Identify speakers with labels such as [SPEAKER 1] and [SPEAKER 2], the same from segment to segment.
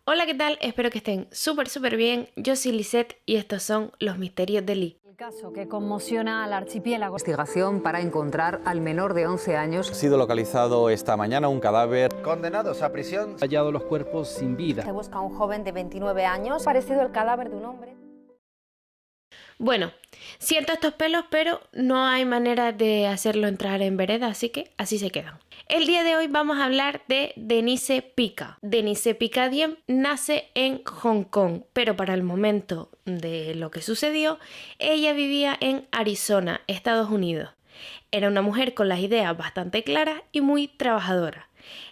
[SPEAKER 1] Hola, ¿qué tal? Espero que estén súper bien. Yo soy Lisette y estos son los misterios de Lee.
[SPEAKER 2] El caso que conmociona al archipiélago.
[SPEAKER 3] Investigación para encontrar al menor de 11 años.
[SPEAKER 4] Ha sido localizado esta mañana un cadáver.
[SPEAKER 5] Condenados a prisión.
[SPEAKER 6] Hallado los cuerpos sin vida.
[SPEAKER 7] Se busca a un joven de 29 años, parecido al cadáver de un hombre.
[SPEAKER 1] Bueno, siento estos pelos, pero no hay manera de hacerlo entrar en vereda, así que así se quedan. El día de hoy vamos a hablar de Denise Pika. Denise Pika Diem nace en Hong Kong, pero para el momento de lo que sucedió, ella vivía en Arizona, Estados Unidos. Era una mujer con las ideas bastante claras y muy trabajadora.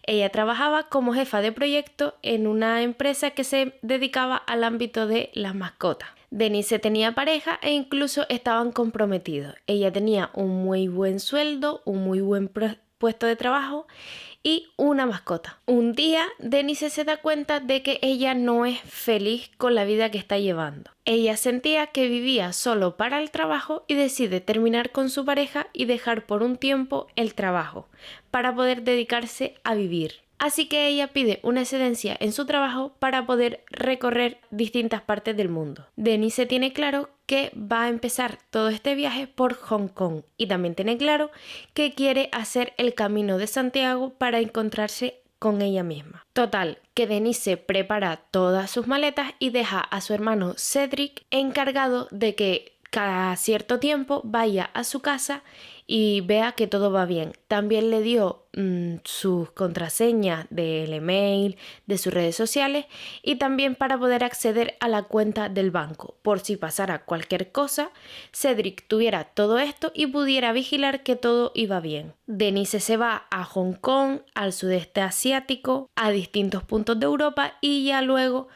[SPEAKER 1] Ella trabajaba como jefa de proyecto en una empresa que se dedicaba al ámbito de las mascotas. Denise tenía pareja e incluso estaban comprometidos. Ella tenía un muy buen sueldo, un muy buen puesto de trabajo y una mascota. Un día, Denise se da cuenta de que ella no es feliz con la vida que está llevando. Ella sentía que vivía solo para el trabajo y decide terminar con su pareja y dejar por un tiempo el trabajo para poder dedicarse a vivir. Así que ella pide una excedencia en su trabajo para poder recorrer distintas partes del mundo. Denise tiene claro que va a empezar todo este viaje por Hong Kong y también tiene claro que quiere hacer el Camino de Santiago para encontrarse con ella misma. Total, que Denise prepara todas sus maletas y deja a su hermano Cedric encargado de que cada cierto tiempo vaya a su casa y vea que todo va bien. También le dio sus contraseñas del email, de sus redes sociales y también para poder acceder a la cuenta del banco. Por si pasara cualquier cosa, Cedric tuviera todo esto y pudiera vigilar que todo iba bien. Denise se va a Hong Kong, al sudeste asiático, a distintos puntos de Europa y ya luego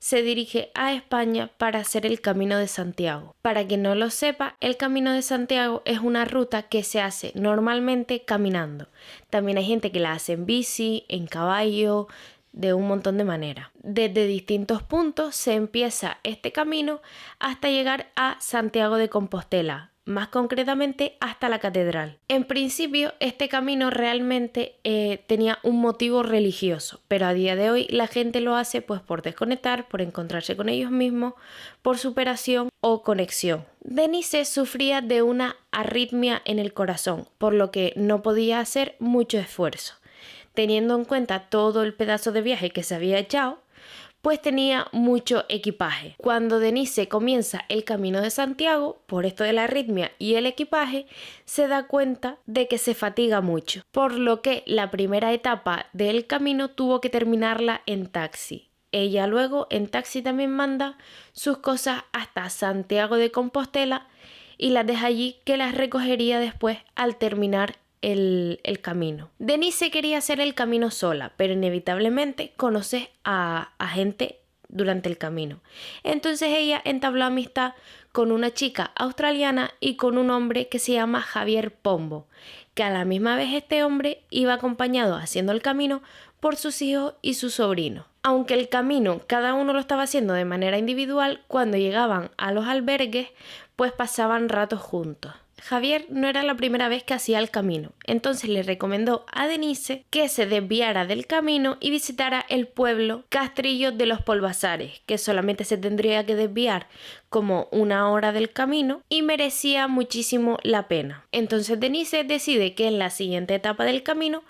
[SPEAKER 1] se dirige a España para hacer el Camino de Santiago. Para quien no lo sepa, el Camino de Santiago es una ruta que se hace normalmente caminando. También hay gente que la hace en bici, en caballo, de un montón de maneras. Desde distintos puntos se empieza este camino hasta llegar a Santiago de Compostela, más concretamente hasta la catedral. En principio este camino realmente tenía un motivo religioso, pero a día de hoy la gente lo hace pues por desconectar, por encontrarse con ellos mismos, por superación o conexión. Denise sufría de una arritmia en el corazón, por lo que no podía hacer mucho esfuerzo. Teniendo en cuenta todo el pedazo de viaje que se había echado, pues tenía mucho equipaje. Cuando Denise comienza el Camino de Santiago, por esto de la arritmia y el equipaje, se da cuenta de que se fatiga mucho, por lo que la primera etapa del camino tuvo que terminarla en taxi. Ella luego en taxi también manda sus cosas hasta Santiago de Compostela y las deja allí, que las recogería después al terminar el camino. Denise quería hacer el camino sola, pero inevitablemente conoce a gente durante el camino. Entonces ella entabló amistad con una chica australiana y con un hombre que se llama Javier Pombo, que a la misma vez este hombre iba acompañado haciendo el camino por sus hijos y sus sobrinos. Aunque el camino cada uno lo estaba haciendo de manera individual, cuando llegaban a los albergues pues pasaban ratos juntos. Javier no era la primera vez que hacía el camino, entonces le recomendó a Denise que se desviara del camino y visitara el pueblo Castrillo de los Polvasares, que solamente se tendría que desviar como 1 hora del camino y merecía muchísimo la pena. Entonces Denise decide que en la siguiente etapa del camino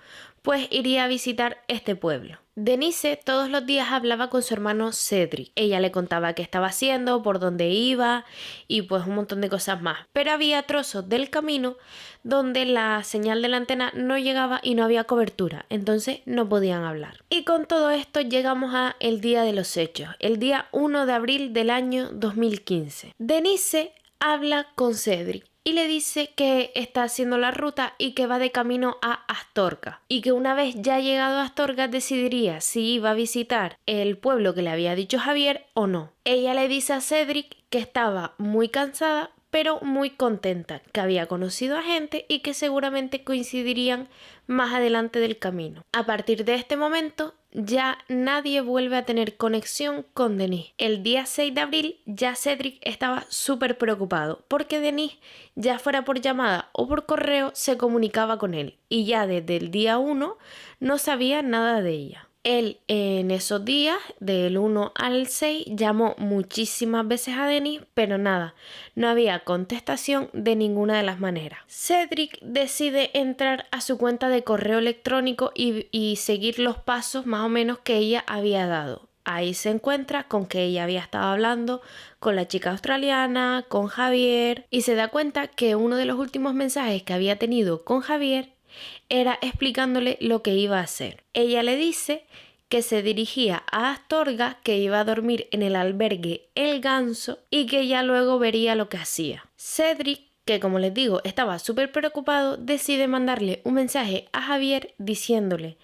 [SPEAKER 1] pues iría a visitar este pueblo. Denise todos los días hablaba con su hermano Cedric. Ella le contaba qué estaba haciendo, por dónde iba y pues un montón de cosas más. Pero había trozos del camino donde la señal de la antena no llegaba y no había cobertura, entonces no podían hablar. Y con todo esto llegamos a el día de los hechos, el día 1 de abril del año 2015. Denise habla con Cedric y le dice que está haciendo la ruta y que va de camino a Astorga y que una vez ya llegado a Astorga decidiría si iba a visitar el pueblo que le había dicho Javier o no. Ella le dice a Cedric que estaba muy cansada pero muy contenta, que había conocido a gente y que seguramente coincidirían más adelante del camino. A partir de este momento ya nadie vuelve a tener conexión con Denise. El día 6 de abril ya Cedric estaba súper preocupado porque Denise, ya fuera por llamada o por correo, se comunicaba con él y ya desde el día 1 no sabía nada de ella. Él en esos días, del 1 al 6, llamó muchísimas veces a Denise, pero nada, no había contestación de ninguna de las maneras. Cedric decide entrar a su cuenta de correo electrónico y seguir los pasos más o menos que ella había dado. Ahí se encuentra con que ella había estado hablando con la chica australiana, con Javier, y se da cuenta que uno de los últimos mensajes que había tenido con Javier era explicándole lo que iba a hacer. Ella le dice que se dirigía a Astorga, que iba a dormir en el albergue El Ganso y que ya luego vería lo que hacía. Cedric, que como les digo estaba súper preocupado, decide mandarle un mensaje a Javier diciéndole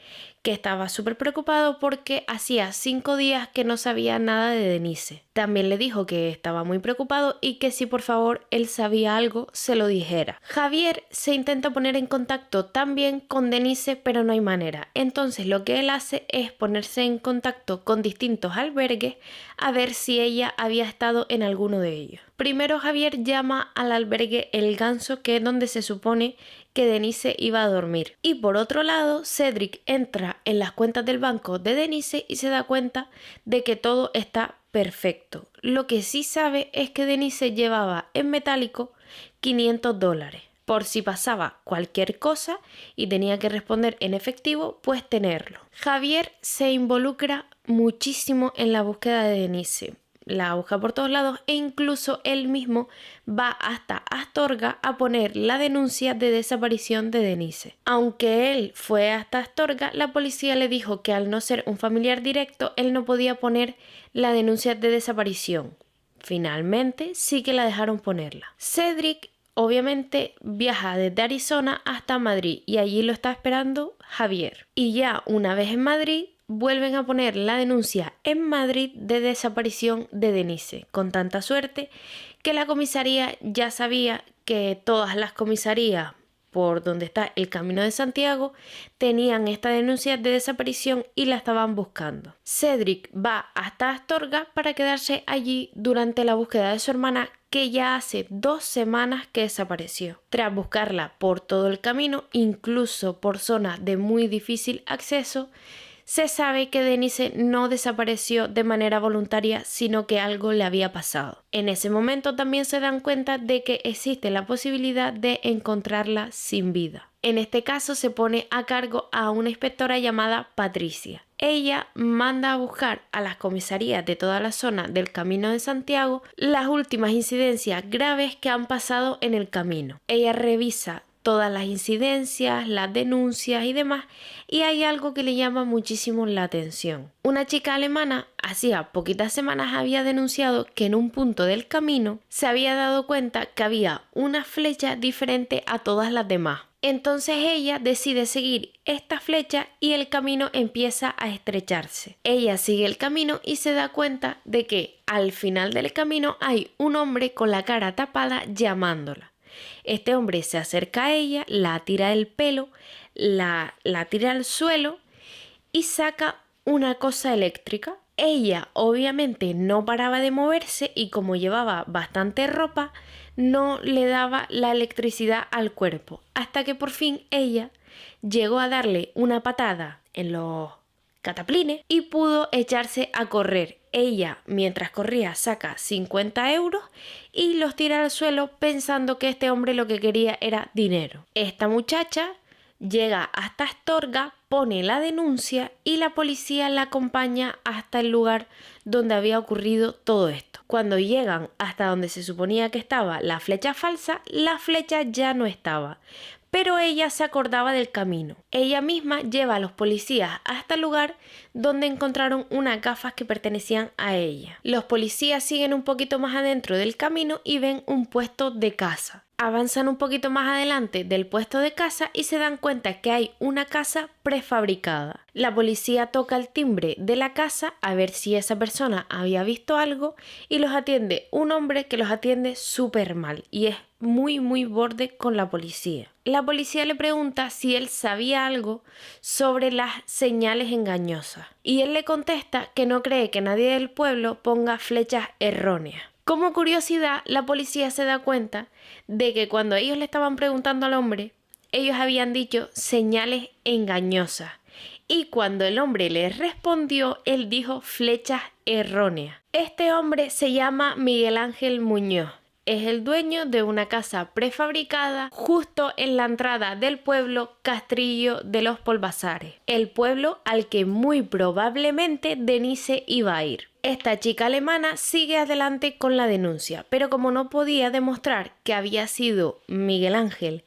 [SPEAKER 1] que estaba súper preocupado porque hacía 5 días que no sabía nada de Denise. También le dijo que estaba muy preocupado y que si por favor él sabía algo se lo dijera. Javier se intenta poner en contacto también con Denise, pero no hay manera. Entonces lo que él hace es ponerse en contacto con distintos albergues a ver si ella había estado en alguno de ellos. Primero Javier llama al albergue El Ganso, que es donde se supone que Denise iba a dormir. Y por otro lado, Cedric entra en las cuentas del banco de Denise y se da cuenta de que todo está perfecto. Lo que sí sabe es que Denise llevaba en metálico $500. Por si pasaba cualquier cosa y tenía que responder en efectivo, pues tenerlo. Javier se involucra muchísimo en la búsqueda de Denise. La busca por todos lados e incluso él mismo va hasta Astorga a poner la denuncia de desaparición de Denise. Aunque él fue hasta Astorga, la policía le dijo que al no ser un familiar directo, él no podía poner la denuncia de desaparición. Finalmente sí que la dejaron ponerla. Cedric obviamente viaja desde Arizona hasta Madrid y allí lo está esperando Javier. Y ya una vez en Madrid, vuelven a poner la denuncia en Madrid de desaparición de Denise, con tanta suerte que la comisaría ya sabía que todas las comisarías por donde está el Camino de Santiago tenían esta denuncia de desaparición y la estaban buscando. Cedric va hasta Astorga para quedarse allí durante la búsqueda de su hermana, que ya hace 2 semanas que desapareció. Tras buscarla por todo el camino, incluso por zonas de muy difícil acceso, se sabe que Denise no desapareció de manera voluntaria, sino que algo le había pasado. En ese momento también se dan cuenta de que existe la posibilidad de encontrarla sin vida. En este caso se pone a cargo a una inspectora llamada Patricia. Ella manda a buscar a las comisarías de toda la zona del Camino de Santiago las últimas incidencias graves que han pasado en el camino. Ella revisa todas las incidencias, las denuncias y demás, y hay algo que le llama muchísimo la atención. Una chica alemana hacía poquitas semanas había denunciado que en un punto del camino se había dado cuenta que había una flecha diferente a todas las demás. Entonces ella decide seguir esta flecha y el camino empieza a estrecharse. Ella sigue el camino y se da cuenta de que al final del camino hay un hombre con la cara tapada llamándola. Este hombre se acerca a ella, la tira del pelo, la tira al suelo y saca una cosa eléctrica. Ella obviamente no paraba de moverse y como llevaba bastante ropa, no le daba la electricidad al cuerpo, hasta que por fin ella llegó a darle una patada en los cataplines y pudo echarse a correr. Ella, mientras corría, saca 50 euros y los tira al suelo pensando que este hombre lo que quería era dinero. Esta muchacha llega hasta Astorga, pone la denuncia y la policía la acompaña hasta el lugar donde había ocurrido todo esto. Cuando llegan hasta donde se suponía que estaba la flecha falsa, la flecha ya no estaba. Pero ella se acordaba del camino. Ella misma lleva a los policías hasta el lugar donde encontraron unas gafas que pertenecían a ella. Los policías siguen un poquito más adentro del camino y ven un puesto de caza. Avanzan un poquito más adelante del puesto de caza y se dan cuenta que hay una casa prefabricada. La policía toca el timbre de la casa a ver si esa persona había visto algo y los atiende un hombre que los atiende súper mal y es muy borde con la policía. La policía le pregunta si él sabía algo sobre las señales engañosas y él le contesta que no cree que nadie del pueblo ponga flechas erróneas. Como curiosidad, la policía se da cuenta de que cuando ellos le estaban preguntando al hombre, ellos habían dicho señales engañosas Y cuando el hombre le respondió, él dijo flechas erróneas. Este hombre se llama Miguel Ángel Muñoz. Es el dueño de una casa prefabricada justo en la entrada del pueblo Castrillo de los Polvasares, el pueblo al que muy probablemente Denise iba a ir. Esta chica alemana sigue adelante con la denuncia, pero como no podía demostrar que había sido Miguel Ángel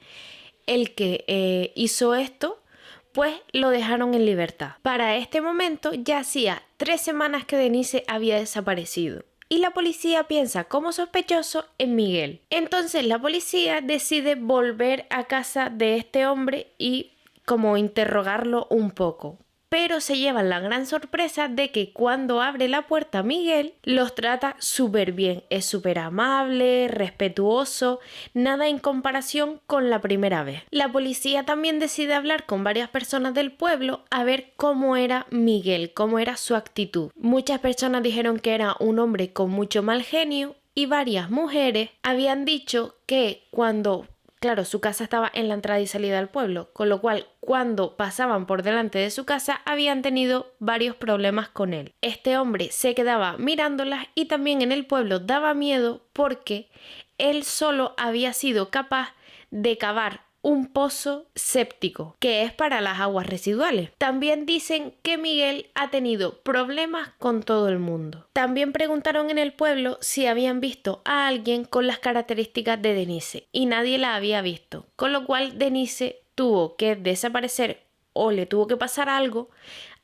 [SPEAKER 1] el que hizo esto, pues lo dejaron en libertad. Para este momento ya hacía 3 semanas que Denise había desaparecido. Y la policía piensa como sospechoso en Miguel. Entonces la policía decide volver a casa de este hombre y como interrogarlo un poco. Pero se llevan la gran sorpresa de que cuando abre la puerta Miguel los trata súper bien. Es súper amable, respetuoso, nada en comparación con la primera vez. La policía también decide hablar con varias personas del pueblo a ver cómo era Miguel, cómo era su actitud. Muchas personas dijeron que era un hombre con mucho mal genio y varias mujeres habían dicho que cuando... Claro, su casa estaba en la entrada y salida del pueblo, con lo cual cuando pasaban por delante de su casa habían tenido varios problemas con él. Este hombre se quedaba mirándolas y también en el pueblo daba miedo porque él solo había sido capaz de cavar un pozo séptico, que es para las aguas residuales. También dicen que Miguel ha tenido problemas con todo el mundo. También preguntaron en el pueblo si habían visto a alguien con las características de Denise y nadie la había visto, con lo cual Denise tuvo que desaparecer o le tuvo que pasar algo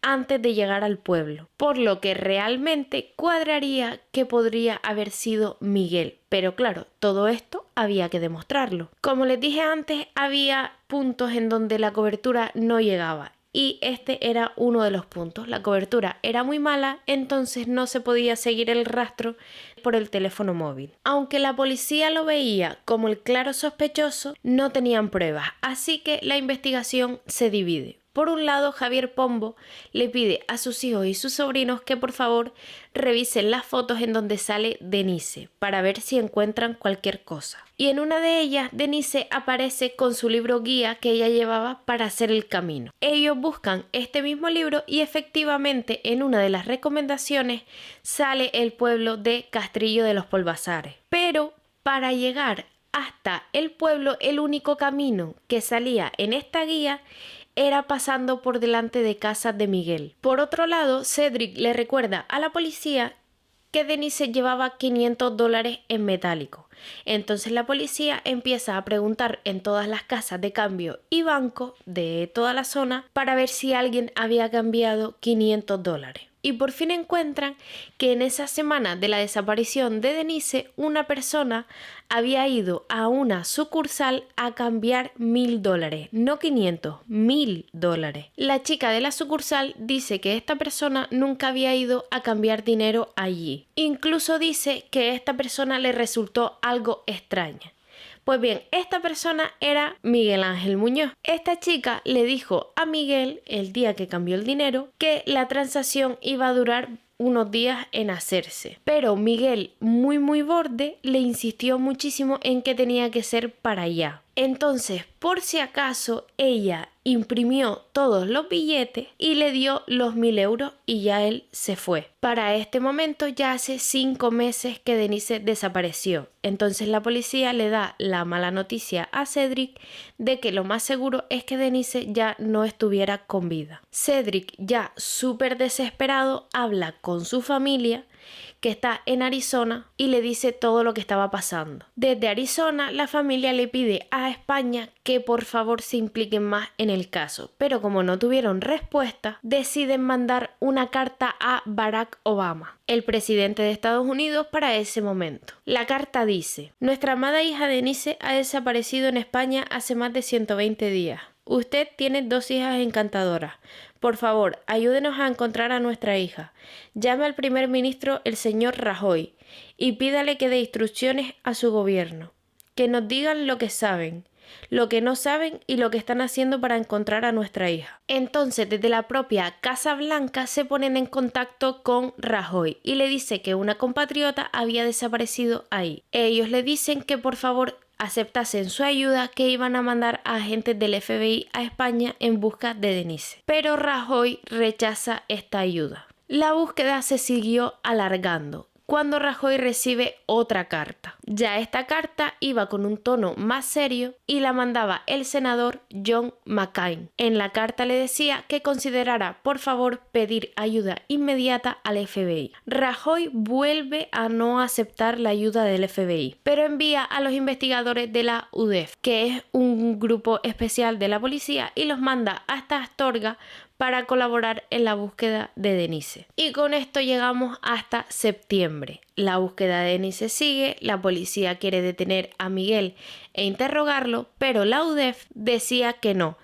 [SPEAKER 1] antes de llegar al pueblo, por lo que realmente cuadraría que podría haber sido Miguel. Pero claro, todo esto había que demostrarlo. Como les dije antes, había puntos en donde la cobertura no llegaba y este era uno de los puntos. La cobertura era muy mala, entonces no se podía seguir el rastro por el teléfono móvil. Aunque la policía lo veía como el claro sospechoso, no tenían pruebas, así que la investigación se divide. Por un lado, Javier Pombo le pide a sus hijos y sus sobrinos que por favor revisen las fotos en donde sale Denise para ver si encuentran cualquier cosa. Y en una de ellas, Denise aparece con su libro guía que ella llevaba para hacer el camino. Ellos buscan este mismo libro y efectivamente en una de las recomendaciones sale el pueblo de Castrillo de los Polvasares. Pero para llegar hasta el pueblo, el único camino que salía en esta guía era pasando por delante de casas de Miguel. Por otro lado, Cedric le recuerda a la policía que Denise llevaba $500 en metálico. Entonces la policía empieza a preguntar en todas las casas de cambio y banco de toda la zona para ver si alguien había cambiado $500. Y por fin encuentran que en esa semana de la desaparición de Denise, una persona había ido a una sucursal a cambiar $1.000, no 500, $1.000. La chica de la sucursal dice que esta persona nunca había ido a cambiar dinero allí. Incluso dice que esta persona le resultó algo extraña. Pues bien, esta persona era Miguel Ángel Muñoz. Esta chica le dijo a Miguel, el día que cambió el dinero, que la transacción iba a durar unos días en hacerse. Pero Miguel, muy borde, le insistió muchísimo en que tenía que ser para allá. Entonces, por si acaso, ella imprimió todos los billetes y le dio los 1.000 euros y ya él se fue. Para este momento ya hace 5 meses que Denise desapareció. Entonces la policía le da la mala noticia a Cedric de que lo más seguro es que Denise ya no estuviera con vida. Cedric, ya súper desesperado, habla con su familia que está en Arizona y le dice todo lo que estaba pasando. Desde Arizona la familia le pide a España que por favor se impliquen más en el caso, pero como no tuvieron respuesta, deciden mandar una carta a Barack Obama, el presidente de Estados Unidos para ese momento. La carta dice: nuestra amada hija Denise ha desaparecido en España hace más de 120 días. Usted tiene 2 hijas encantadoras. Por favor, ayúdenos a encontrar a nuestra hija. Llame al primer ministro, el señor Rajoy, y pídale que dé instrucciones a su gobierno. Que nos digan lo que saben, lo que no saben y lo que están haciendo para encontrar a nuestra hija. Entonces, desde la propia Casa Blanca se ponen en contacto con Rajoy y le dice que una compatriota había desaparecido ahí. Ellos le dicen que por favor aceptasen su ayuda, que iban a mandar a agentes del FBI a España en busca de Denise. Pero Rajoy rechaza esta ayuda. La búsqueda se siguió alargando cuando Rajoy recibe otra carta. Ya esta carta iba con un tono más serio y la mandaba el senador John McCain. En la carta le decía que considerara por favor pedir ayuda inmediata al FBI. Rajoy vuelve a no aceptar la ayuda del FBI, pero envía a los investigadores de la UDEF, que es un grupo especial de la policía, y los manda hasta Astorga para colaborar en la búsqueda de Denise. Y con esto llegamos hasta septiembre. La búsqueda de Denise sigue, la policía quiere detener a Miguel e interrogarlo, pero la UDEF decía que no,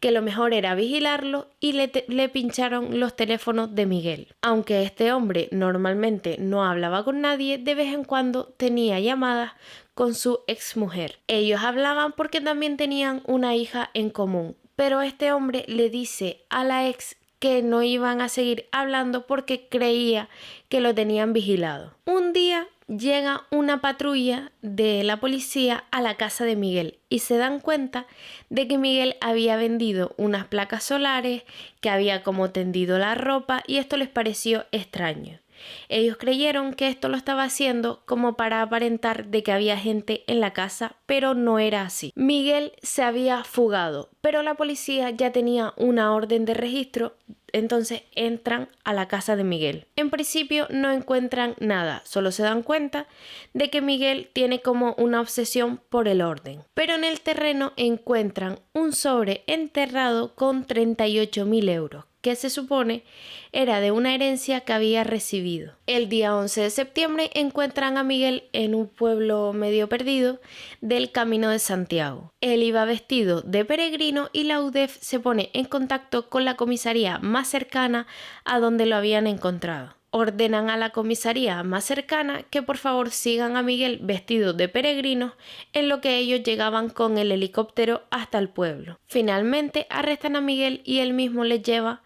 [SPEAKER 1] que lo mejor era vigilarlo, y le pincharon los teléfonos de Miguel. Aunque este hombre normalmente no hablaba con nadie, de vez en cuando tenía llamadas con su exmujer. Ellos hablaban porque también tenían una hija en común, pero este hombre le dice a la ex que no iban a seguir hablando porque creía que lo tenían vigilado. Un día llega una patrulla de la policía a la casa de Miguel y se dan cuenta de que Miguel había vendido unas placas solares, que había como tendido la ropa, y esto les pareció extraño. Ellos creyeron que esto lo estaba haciendo como para aparentar de que había gente en la casa, pero no era así. Miguel se había fugado, pero la policía ya tenía una orden de registro, entonces entran a la casa de Miguel. En principio no encuentran nada, solo se dan cuenta de que Miguel tiene como una obsesión por el orden. Pero en el terreno encuentran un sobre enterrado con 38.000 euros, que se supone era de una herencia que había recibido. El día 11 de septiembre encuentran a Miguel en un pueblo medio perdido del Camino de Santiago. Él iba vestido de peregrino y la UDEF se pone en contacto con la comisaría más cercana a donde lo habían encontrado. Ordenan a la comisaría más cercana que por favor sigan a Miguel vestido de peregrino, en lo que ellos llegaban con el helicóptero hasta el pueblo. Finalmente arrestan a Miguel y él mismo les lleva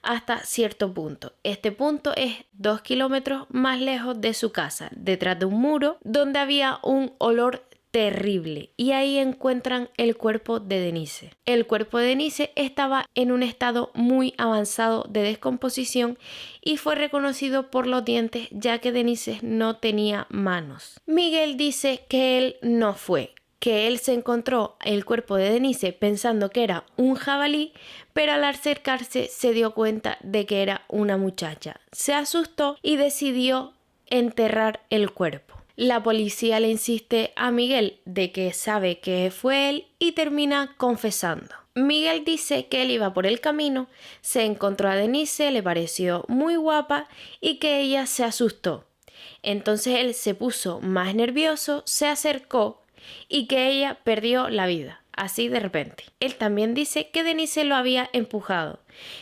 [SPEAKER 1] hasta cierto punto. Este punto es 2 kilómetros más lejos de su casa, detrás de un muro donde había un olor terrible, y ahí encuentran el cuerpo de Denise. El cuerpo de Denise estaba en un estado muy avanzado de descomposición y fue reconocido por los dientes, ya que Denise no tenía manos. Miguel dice que él no fue, que él se encontró el cuerpo de Denise pensando que era un jabalí, pero al acercarse se dio cuenta de que era una muchacha. Se asustó y decidió enterrar el cuerpo. La policía le insiste a Miguel de que sabe que fue él y termina confesando. Miguel dice que él iba por el camino, se encontró a Denise, le pareció muy guapa y que ella se asustó. Entonces él se puso más nervioso, se acercó y que ella perdió la vida, así de repente. Él también dice que Denise lo había empujado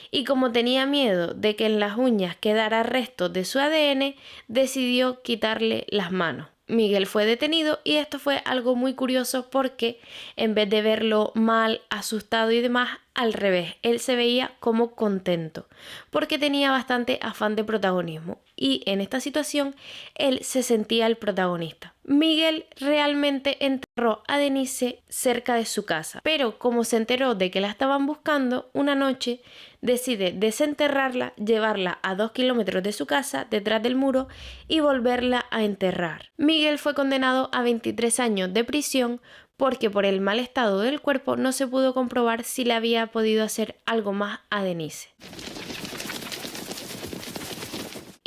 [SPEAKER 1] y como tenía miedo de que en las uñas quedara restos de su ADN, decidió quitarle las manos. Miguel fue detenido y esto fue algo muy curioso porque en vez de verlo mal, asustado y demás, al revés, él se veía como contento porque tenía bastante afán de protagonismo y en esta situación él se sentía el protagonista. Miguel realmente enterró a Denise cerca de su casa, pero como se enteró de que la estaban buscando, una noche decide desenterrarla, llevarla a 2 kilómetros de su casa, detrás del muro, y volverla a enterrar. Miguel fue condenado a 23 años de prisión porque por el mal estado del cuerpo no se pudo comprobar si le había podido hacer algo más a Denise.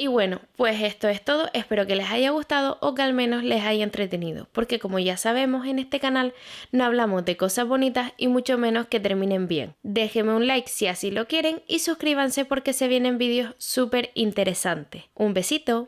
[SPEAKER 1] Y bueno, pues esto es todo, espero que les haya gustado o que al menos les haya entretenido, porque como ya sabemos en este canal no hablamos de cosas bonitas y mucho menos que terminen bien. Déjenme un like si así lo quieren y suscríbanse porque se vienen vídeos súper interesantes. Un besito.